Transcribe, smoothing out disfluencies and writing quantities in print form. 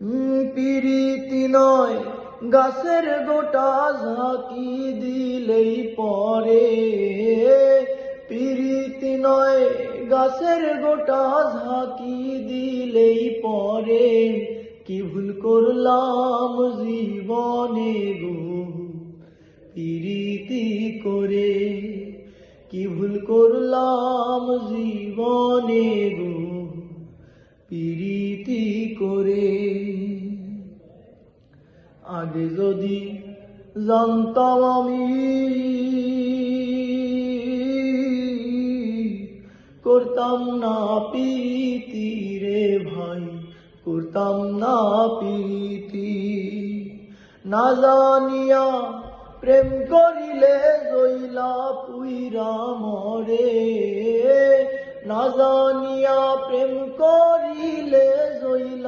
পিরিতি নয় গাছের গোটা ঝাঁকি দিলেই পরে, পিরিতি নয় গাছের গোটা ঝাঁকি দিলেই পরে। কি ভুল করলাম জীবনে গো পিরিতি করে, কি ভুল করলাম জীবনে গো পিরিতি করে। আগে যদি জানতাম আমি করতাম না পিরিতি রে ভাই, করতাম না পিরিতি। না জানিয়া প্রেম করিলে জইলা পুইরা মরে, না জানিয়া প্রেম করিলে জইলা